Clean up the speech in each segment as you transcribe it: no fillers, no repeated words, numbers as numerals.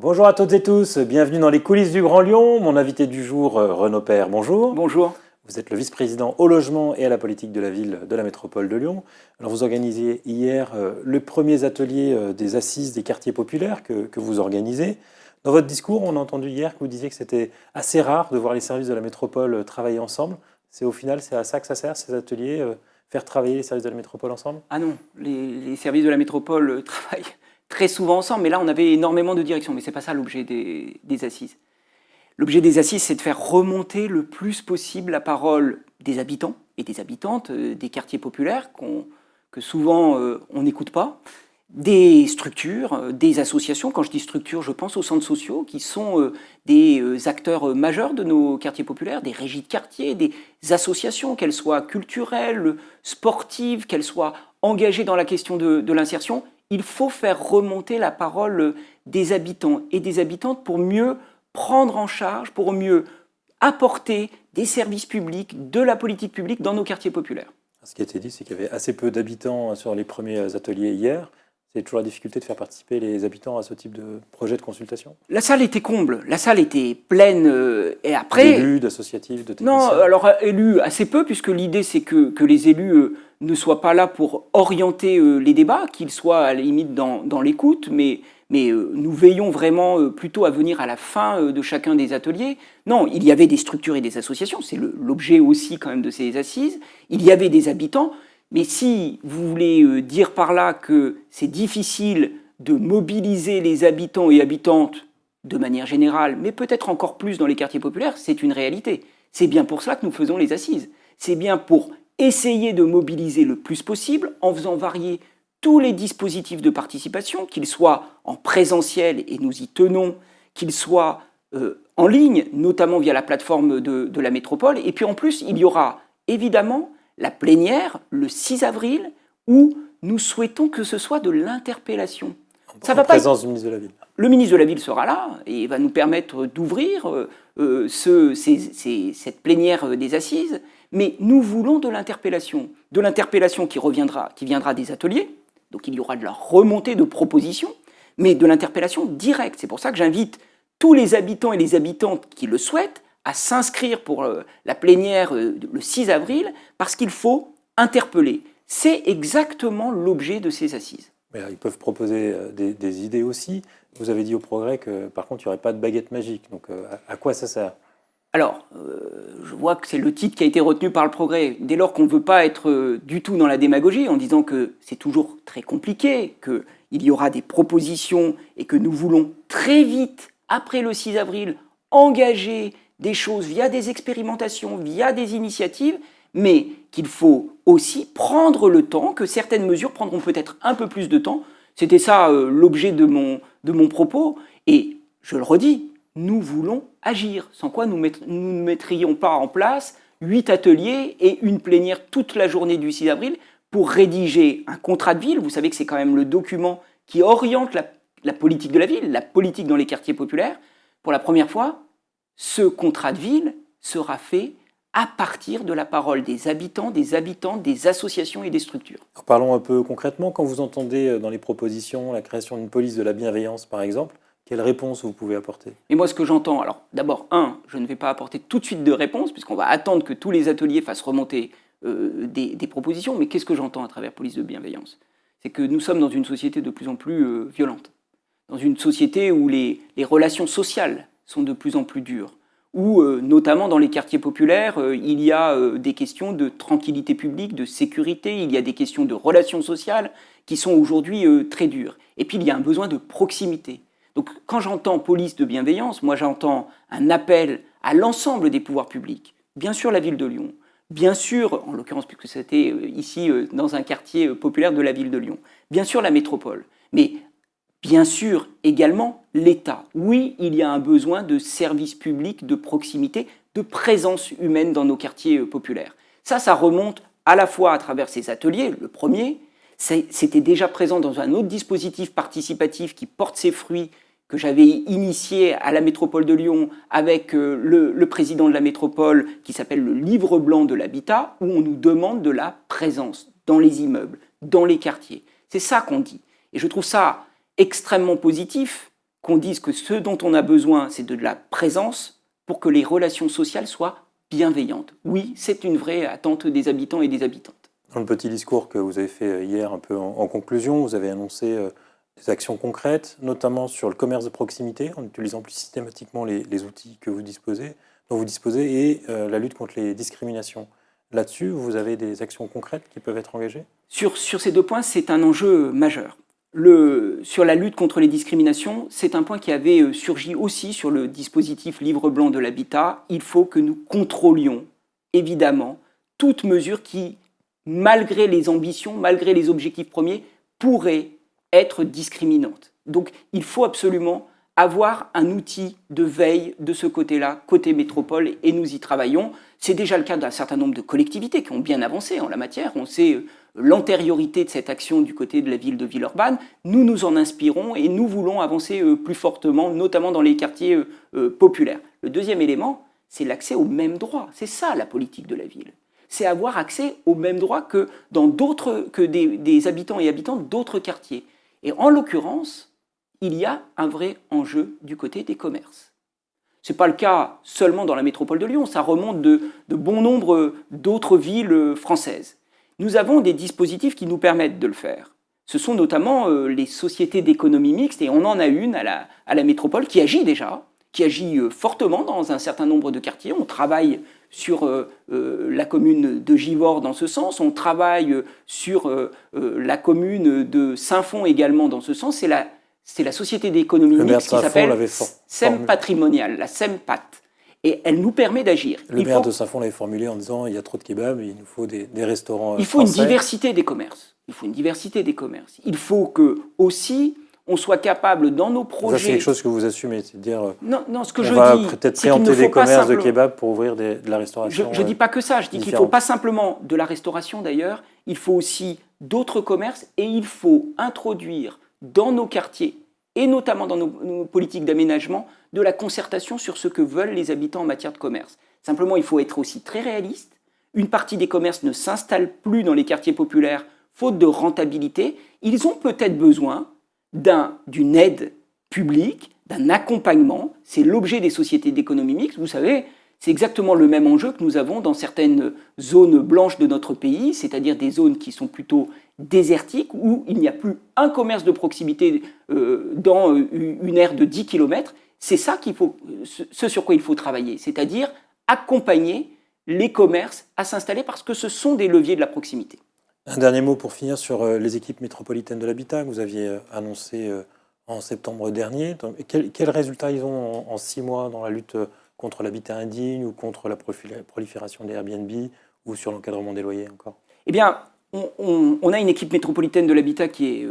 Bonjour à toutes et tous, bienvenue dans les coulisses du Grand Lyon. Mon invité du jour, Renaud Père, bonjour. Bonjour. Vous êtes le vice-président au logement et à la politique de la ville de la métropole de Lyon. Alors vous organisiez hier les premiers ateliers des assises des quartiers populaires que vous organisez. Dans votre discours, on a entendu hier que vous disiez que c'était assez rare de voir les services de la métropole travailler ensemble. Au final, c'est à ça que ça sert, ces ateliers, faire travailler les services de la métropole ensemble? Ah non, les services de la métropole travaillent très souvent ensemble, mais là on avait énormément de directions, mais ce n'est pas ça l'objet des assises. L'objet des assises, c'est de faire remonter le plus possible la parole des habitants et des habitantes des quartiers populaires que souvent on n'écoute pas, des structures, des associations. Quand je dis structures, je pense aux centres sociaux qui sont des acteurs majeurs de nos quartiers populaires, des régies de quartier, des associations, qu'elles soient culturelles, sportives, qu'elles soient engagées dans la question de l'insertion. Il faut faire remonter la parole des habitants et des habitantes pour mieux prendre en charge, pour mieux apporter des services publics, de la politique publique dans nos quartiers populaires. Ce qui a été dit, c'est qu'il y avait assez peu d'habitants sur les premiers ateliers hier. C'est toujours la difficulté de faire participer les habitants à ce type de projet de consultation? La salle était comble, la salle était pleine et après... D'élus, d'associatifs, de techniciens? Non, alors élus assez peu, puisque l'idée c'est que les élus ne soient pas là pour orienter les débats, qu'ils soient à la limite dans l'écoute, mais nous veillons vraiment plutôt à venir à la fin de chacun des ateliers. Non, il y avait des structures et des associations, c'est l'objet aussi quand même de ces assises, il y avait des habitants, mais si vous voulez dire par là que c'est difficile de mobiliser les habitants et habitantes de manière générale, mais peut-être encore plus dans les quartiers populaires, c'est une réalité. C'est bien pour cela que nous faisons les assises. C'est bien pour essayer de mobiliser le plus possible en faisant varier tous les dispositifs de participation, qu'ils soient en présentiel, et nous y tenons, qu'ils soient en ligne, notamment via la plateforme de la métropole. Et puis en plus, il y aura évidemment la plénière le 6 avril, où nous souhaitons que ce soit de l'interpellation. En présence du ministre de la Ville. Le ministre de la Ville sera là et va nous permettre d'ouvrir cette plénière des assises, mais nous voulons de l'interpellation qui viendra des ateliers, donc il y aura de la remontée de propositions, mais de l'interpellation directe. C'est pour ça que j'invite tous les habitants et les habitantes qui le souhaitent à s'inscrire pour la plénière le 6 avril, parce qu'il faut interpeller. C'est exactement l'objet de ces assises. Mais ils peuvent proposer des idées aussi. Vous avez dit au Progrès que, par contre, il n'y aurait pas de baguette magique. Donc, à quoi ça sert? Alors, je vois que c'est le titre qui a été retenu par le Progrès. Dès lors qu'on ne veut pas être du tout dans la démagogie, en disant que c'est toujours très compliqué, qu'il y aura des propositions et que nous voulons très vite, après le 6 avril, engager des choses via des expérimentations, via des initiatives, mais qu'il faut aussi prendre le temps, que certaines mesures prendront peut-être un peu plus de temps. C'était ça l'objet de mon propos. Et je le redis, nous voulons agir, sans quoi nous ne mettrions pas en place 8 ateliers et une plénière toute la journée du 6 avril pour rédiger un contrat de ville. Vous savez que c'est quand même le document qui oriente la politique de la ville, la politique dans les quartiers populaires. Pour la première fois, ce contrat de ville sera fait à partir de la parole des habitants, des habitantes, des associations et des structures. Alors, parlons un peu concrètement. Quand vous entendez dans les propositions la création d'une police de la bienveillance, par exemple, quelle réponse vous pouvez apporter? Et moi, ce que j'entends, alors d'abord, je ne vais pas apporter tout de suite de réponse, puisqu'on va attendre que tous les ateliers fassent remonter des propositions, mais qu'est-ce que j'entends à travers police de bienveillance? C'est que nous sommes dans une société de plus en plus violente, dans une société où les relations sociales sont de plus en plus dures, où, notamment dans les quartiers populaires, il y a des questions de tranquillité publique, de sécurité, il y a des questions de relations sociales qui sont aujourd'hui très dures. Et puis il y a un besoin de proximité. Donc quand j'entends police de bienveillance, moi j'entends un appel à l'ensemble des pouvoirs publics, bien sûr la ville de Lyon, bien sûr, en l'occurrence puisque c'était ici dans un quartier populaire de la ville de Lyon, bien sûr la métropole, mais bien sûr également l'État. Oui, il y a un besoin de services publics, de proximité, de présence humaine dans nos quartiers populaires. Ça remonte à la fois à travers ces ateliers, le premier, c'était déjà présent dans un autre dispositif participatif qui porte ses fruits, que j'avais initié à la métropole de Lyon avec le président de la métropole, qui s'appelle le Livre blanc de l'habitat, où on nous demande de la présence dans les immeubles, dans les quartiers. C'est ça qu'on dit. Et je trouve ça extrêmement positif qu'on dise que ce dont on a besoin, c'est de la présence pour que les relations sociales soient bienveillantes. Oui, c'est une vraie attente des habitants et des habitantes. Dans le petit discours que vous avez fait hier, un peu en conclusion, vous avez annoncé des actions concrètes, notamment sur le commerce de proximité, en utilisant plus systématiquement les outils dont vous disposez, et la lutte contre les discriminations. Là-dessus, vous avez des actions concrètes qui peuvent être engagées ? Sur ces 2 points, c'est un enjeu majeur. Sur la lutte contre les discriminations, c'est un point qui avait surgi aussi sur le dispositif Livre blanc de l'habitat. Il faut que nous contrôlions, évidemment, toute mesure qui, malgré les ambitions, malgré les objectifs premiers, pourrait être discriminante. Donc il faut absolument avoir un outil de veille de ce côté-là, côté métropole, et nous y travaillons. C'est déjà le cas d'un certain nombre de collectivités qui ont bien avancé en la matière. On sait l'antériorité de cette action du côté de la ville de Villeurbanne. Nous nous en inspirons et nous voulons avancer plus fortement, notamment dans les quartiers populaires. Le deuxième élément, c'est l'accès aux mêmes droits. C'est ça la politique de la ville. C'est avoir accès aux mêmes droits que des habitants et habitantes d'autres quartiers. Et en l'occurrence, il y a un vrai enjeu du côté des commerces. Ce n'est pas le cas seulement dans la métropole de Lyon, ça remonte de bon nombre d'autres villes françaises. Nous avons des dispositifs qui nous permettent de le faire. Ce sont notamment les sociétés d'économie mixte, et on en a une à la métropole qui agit déjà, qui agit fortement dans un certain nombre de quartiers. On travaille sur la commune de Givors dans ce sens, on travaille sur la commune de Saint-Fond également dans ce sens. C'est la société d'économie mixte qui s'appelle SEM Patrimonial, la SEMPAT. Et elle nous permet d'agir. Le maire de Saint-Fond l'avait formulé en disant il y a trop de kebabs, il nous faut des restaurants Il faut français. Une diversité des commerces. Il faut une diversité des commerces. Il faut que aussi on soit capable dans nos projets. Ça, c'est quelque chose que vous assumez, c'est de dire. Non, ce que on va dis, peut-être c'est qu'il ne préempter faut des pas commerces de simplement... kebab pour ouvrir de la restauration. Je ne dis pas que ça. Je dis qu'il ne faut pas simplement de la restauration d'ailleurs. Il faut aussi d'autres commerces et il faut introduire dans nos quartiers et notamment dans nos politiques d'aménagement, de la concertation sur ce que veulent les habitants en matière de commerce. Simplement, il faut être aussi très réaliste. Une partie des commerces ne s'installe plus dans les quartiers populaires, faute de rentabilité. Ils ont peut-être besoin d'une aide publique, d'un accompagnement. C'est l'objet des sociétés d'économie mixte. Vous savez, c'est exactement le même enjeu que nous avons dans certaines zones blanches de notre pays, c'est-à-dire des zones qui sont plutôt désertiques, où il n'y a plus un commerce de proximité dans une aire de 10 km. C'est ça ce sur quoi il faut travailler, c'est-à-dire accompagner les commerces à s'installer parce que ce sont des leviers de la proximité. Un dernier mot pour finir sur les équipes métropolitaines de l'habitat que vous aviez annoncé en septembre dernier. Quels résultats ils ont en 6 mois dans la lutte contre l'habitat indigne ou contre la prolifération des Airbnb ou sur l'encadrement des loyers encore ? Eh bien, on a une équipe métropolitaine de l'habitat qui est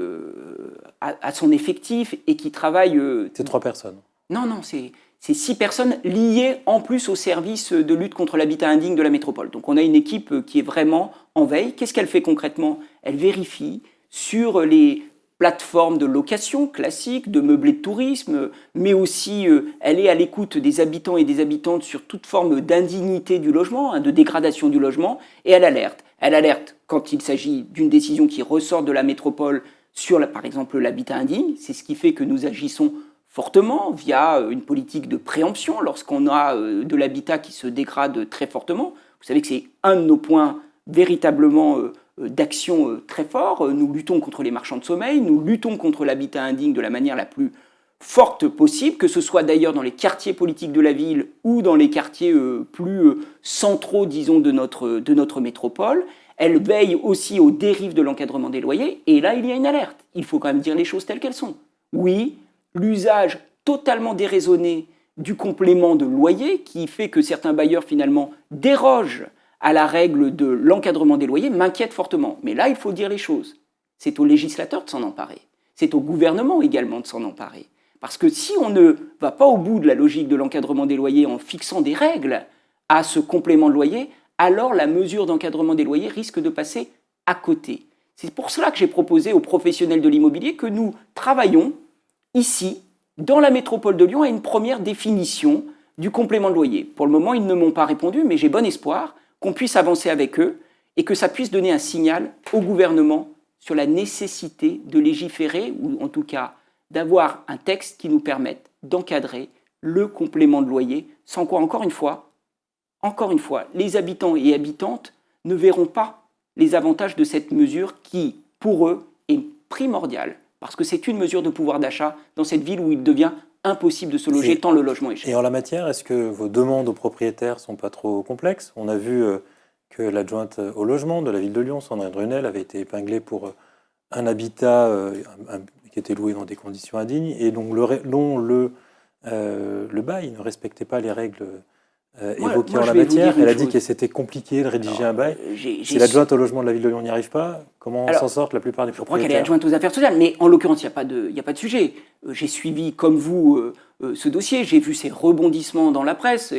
à son effectif et qui travaille... C'est 3 personnes. Non, c'est 6 personnes liées en plus au service de lutte contre l'habitat indigne de la métropole. Donc on a une équipe qui est vraiment en veille. Qu'est-ce qu'elle fait concrètement ? Elle vérifie sur les plateformes de location classiques, de meublés de tourisme, mais aussi elle est à l'écoute des habitants et des habitantes sur toute forme d'indignité du logement, de dégradation du logement, et elle alerte. Elle alerte quand il s'agit d'une décision qui ressort de la métropole sur, par exemple, l'habitat indigne. C'est ce qui fait que nous agissons fortement via une politique de préemption lorsqu'on a de l'habitat qui se dégrade très fortement. Vous savez que c'est un de nos points véritablement d'action très fort. Nous luttons contre les marchands de sommeil, nous luttons contre l'habitat indigne de la manière la plus forte possible, que ce soit d'ailleurs dans les quartiers politiques de la ville ou dans les quartiers plus centraux, disons, de notre métropole. Elle veille aussi aux dérives de l'encadrement des loyers. Et là, il y a une alerte. Il faut quand même dire les choses telles qu'elles sont. Oui, l'usage totalement déraisonné du complément de loyer, qui fait que certains bailleurs, finalement, dérogent à la règle de l'encadrement des loyers, m'inquiète fortement. Mais là, il faut dire les choses. C'est aux législateurs de s'en emparer. C'est au gouvernement également de s'en emparer. Parce que si on ne va pas au bout de la logique de l'encadrement des loyers en fixant des règles à ce complément de loyer, alors la mesure d'encadrement des loyers risque de passer à côté. C'est pour cela que j'ai proposé aux professionnels de l'immobilier que nous travaillons ici, dans la métropole de Lyon, à une première définition du complément de loyer. Pour le moment, ils ne m'ont pas répondu, mais j'ai bon espoir qu'on puisse avancer avec eux et que ça puisse donner un signal au gouvernement sur la nécessité de légiférer, ou en tout cas d'avoir un texte qui nous permette d'encadrer le complément de loyer, sans quoi, encore une fois, les habitants et habitantes ne verront pas les avantages de cette mesure qui, pour eux, est primordiale, parce que c'est une mesure de pouvoir d'achat dans cette ville où il devient impossible de se loger tant le logement est cher. Et en la matière, est-ce que vos demandes aux propriétaires ne sont pas trop complexes? On a vu que l'adjointe au logement de la ville de Lyon, Sandrine Runel, avait été épinglée pour un habitat qui était loué dans des conditions indignes et dont le bail ne respectait pas les règles évoquées en la matière. Elle a dit que c'était compliqué de rédiger un bail. Si l'adjointe au logement de la ville de Lyon n'y arrive pas, comment s'en sortent la plupart des propriétaires? Je crois qu'elle est adjointe aux affaires sociales, mais en l'occurrence, il n'y a pas de sujet. J'ai suivi, comme vous, ce dossier, j'ai vu ces rebondissements dans la presse,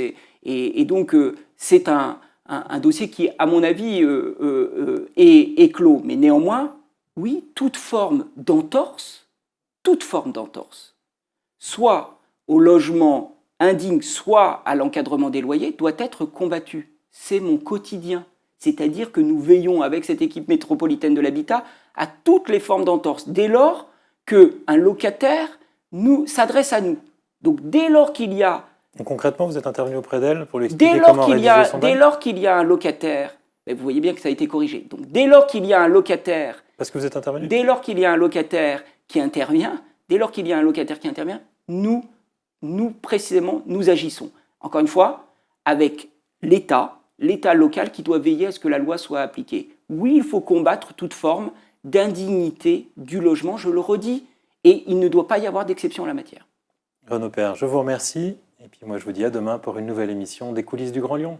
et donc c'est un dossier qui, à mon avis, est clos. Mais néanmoins, oui, toute forme d'entorse, soit au logement indigne, soit à l'encadrement des loyers, doit être combattue. C'est mon quotidien. C'est-à-dire que nous veillons avec cette équipe métropolitaine de l'habitat à toutes les formes d'entorse, dès lors qu'un locataire s'adresse à nous. Donc dès lors qu'il y a... Donc, concrètement, vous êtes intervenu auprès d'elle pour lui expliquer comment rédiger son bail? Dès lors qu'il y a un locataire, vous voyez bien que ça a été corrigé, donc dès lors qu'il y a un locataire... Parce que vous êtes intervenu? Dès lors qu'il y a un locataire qui intervient, nous, précisément, nous agissons. Encore une fois, avec l'État local qui doit veiller à ce que la loi soit appliquée. Oui, il faut combattre toute forme d'indignité du logement, je le redis, et il ne doit pas y avoir d'exception en la matière. Renaud Père, je vous remercie, et puis moi je vous dis à demain pour une nouvelle émission des coulisses du Grand Lyon.